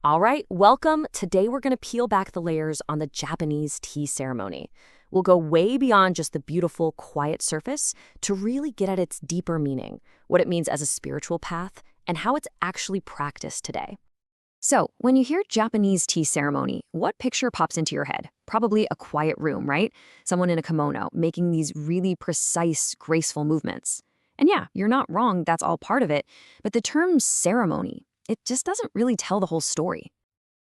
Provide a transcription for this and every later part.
All right, welcome. Today we're going to peel back the layers on the Japanese tea ceremony. We'll go way beyond just the beautiful, quiet surface to really get at its deeper meaning, what it means as a spiritual path, and how it's actually practiced today. So, when you hear Japanese tea ceremony, what picture pops into your head? Probably a quiet room, right? Someone in a kimono making these really precise, graceful movements. And yeah, you're not wrong, that's all part of it, but the term ceremony, it just doesn't really tell the whole story.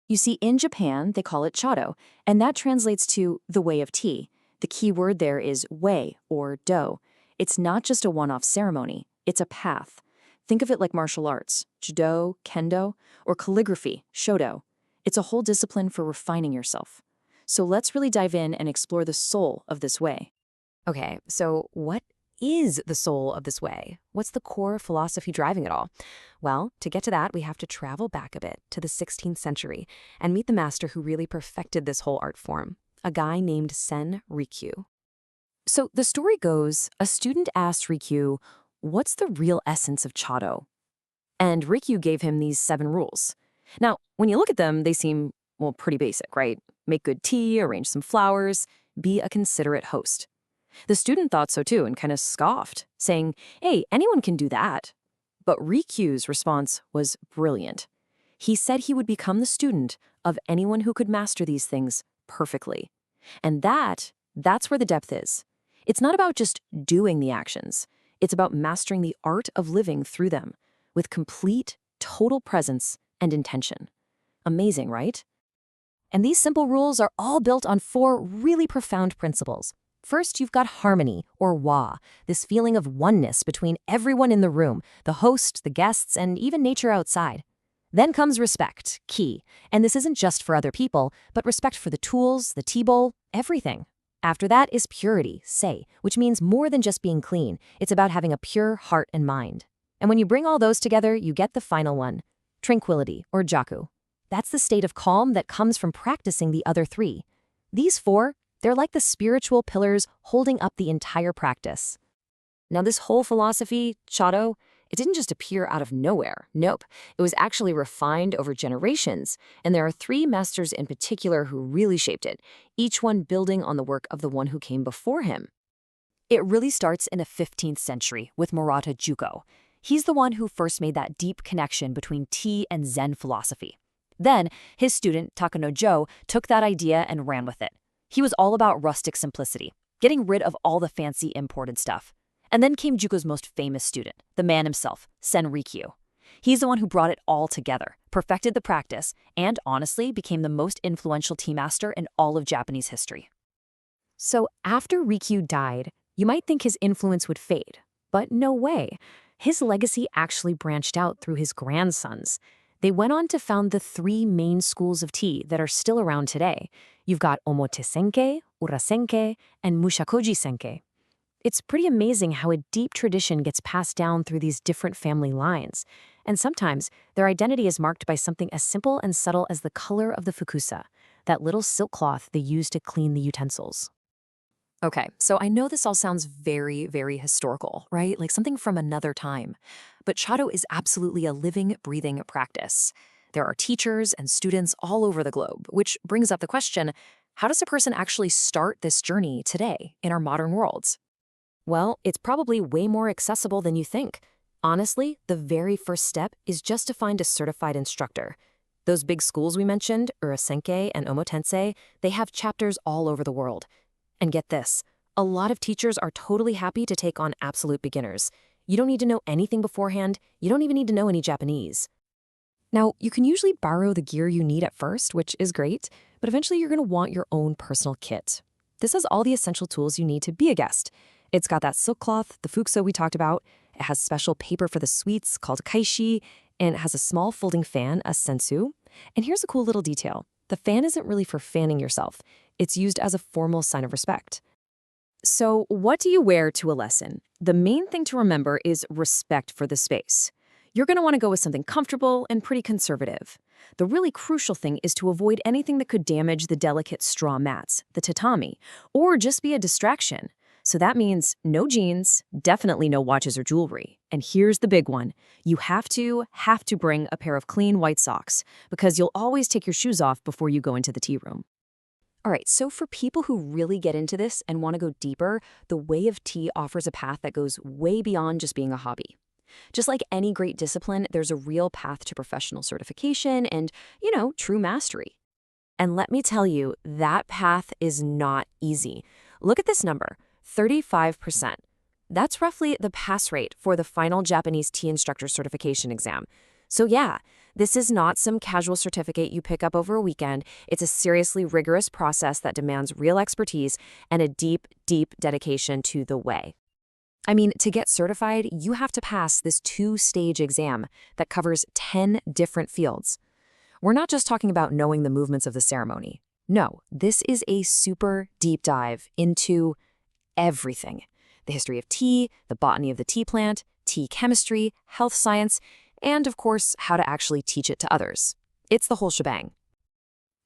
You see, in Japan, they call it Chado, and that translates to the way of tea. The key word there is way, or do. It's not just a one-off ceremony, it's a path. Think of it like martial arts, judo, kendo, or calligraphy, shodo. It's a whole discipline for refining yourself. So let's really dive in and explore the soul of this way. Okay, so what is the soul of this way? What's the core philosophy driving it all? Well, to get to that, we have to travel back a bit to the 16th century and meet the master who really perfected this whole art form, a guy named Rikyu. So the story goes, a student asked Rikyu, what's the real essence of Chado? And Rikyu gave him these 7 rules. Now, when you look at them, they seem, well, pretty basic, right? Make good tea, arrange some flowers, be a considerate host. The student thought so too and kind of scoffed, saying, hey, anyone can do that. But Rikyu's response was brilliant. He said he would become the student of anyone who could master these things perfectly. And that's where the depth is. It's not about just doing the actions. It's about mastering the art of living through them with complete, total presence and intention. Amazing, right? And these simple rules are all built on 4 really profound principles. First, you've got harmony, or wa, this feeling of oneness between everyone in the room, the host, the guests, and even nature outside. Then comes respect, ki, and this isn't just for other people, but respect for the tools, the tea bowl, everything. After that is purity, sei, which means more than just being clean. It's about having a pure heart and mind. And when you bring all those together, you get the final one, tranquility, or jaku. That's the state of calm that comes from practicing the other 3. These 4, they're like the spiritual pillars holding up the entire practice. Now, this whole philosophy, Chado, it didn't just appear out of nowhere. Nope. It was actually refined over generations, and there are 3 masters in particular who really shaped it, each one building on the work of the one who came before him. It really starts in the 15th century with Murata Juko. He's the one who first made that deep connection between tea and Zen philosophy. Then, his student, Takano took that idea and ran with it. He was all about rustic simplicity, getting rid of all the fancy imported stuff. And then came Juko's most famous student, the man himself, Rikyu. He's the one who brought it all together, perfected the practice, and honestly became the most influential tea master in all of Japanese history. So after Rikyu died, you might think his influence would fade, but no way. His legacy actually branched out through his grandsons. They went on to found the 3 main schools of tea that are still around today. You've got Omote-senke, Ura-senke, and Mushakoji-senke. It's pretty amazing how a deep tradition gets passed down through these different family lines. And sometimes their identity is marked by something as simple and subtle as the color of the fukusa, that little silk cloth they use to clean the utensils. Okay, so I know this all sounds very, very historical, right? Like something from another time. But Chado is absolutely a living, breathing practice. There are teachers and students all over the globe, which brings up the question, how does a person actually start this journey today in our modern worlds? Well, it's probably way more accessible than you think. Honestly, the very first step is just to find a certified instructor. Those big schools we mentioned, Urasenke and Omotensei, they have chapters all over the world. And get this, a lot of teachers are totally happy to take on absolute beginners. You don't need to know anything beforehand. You don't even need to know any Japanese. Now, you can usually borrow the gear you need at first, which is great, but eventually you're going to want your own personal kit. This has all the essential tools you need to be a guest. It's got that silk cloth, the fukusa we talked about. It has special paper for the sweets called kaishi, and it has a small folding fan, a sensu. And here's a cool little detail. The fan isn't really for fanning yourself. It's used as a formal sign of respect. So what do you wear to a lesson? The main thing to remember is respect for the space. You're going to want to go with something comfortable and pretty conservative. The really crucial thing is to avoid anything that could damage the delicate straw mats, the tatami, or just be a distraction. So that means no jeans, definitely no watches or jewelry, And here's the big one. You have to bring a pair of clean white socks because you'll always take your shoes off before you go into the tea room. All right, so for people who really get into this and want to go deeper, the Way of Tea offers a path that goes way beyond just being a hobby. Just like any great discipline, there's a real path to professional certification and, true mastery. And let me tell you, that path is not easy. Look at this number, 35%. That's roughly the pass rate for the final Japanese tea instructor certification exam. So yeah, this is not some casual certificate you pick up over a weekend. It's a seriously rigorous process that demands real expertise and a deep, deep dedication to the way. I mean, to get certified, you have to pass this 2-stage exam that covers 10 different fields. We're not just talking about knowing the movements of the ceremony. No, this is a super deep dive into everything. The history of tea, the botany of the tea plant, tea chemistry, health science, and of course, how to actually teach it to others. It's the whole shebang.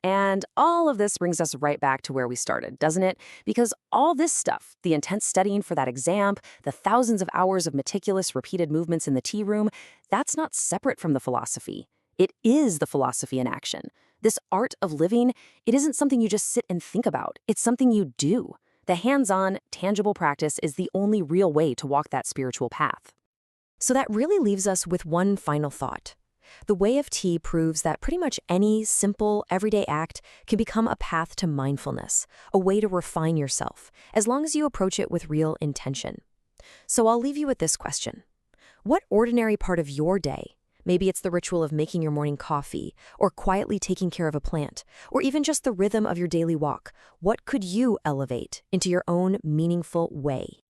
And all of this brings us right back to where we started, doesn't it? Because all this stuff, the intense studying for that exam, the thousands of hours of meticulous repeated movements in the tea room, that's not separate from the philosophy. It is the philosophy in action. This art of living, it isn't something you just sit and think about. It's something you do. The hands-on, tangible practice is the only real way to walk that spiritual path. So that really leaves us with one final thought. The Way of Tea proves that pretty much any simple, everyday act can become a path to mindfulness, a way to refine yourself, as long as you approach it with real intention. So I'll leave you with this question. What ordinary part of your day, maybe it's the ritual of making your morning coffee, or quietly taking care of a plant, or even just the rhythm of your daily walk, what could you elevate into your own meaningful way?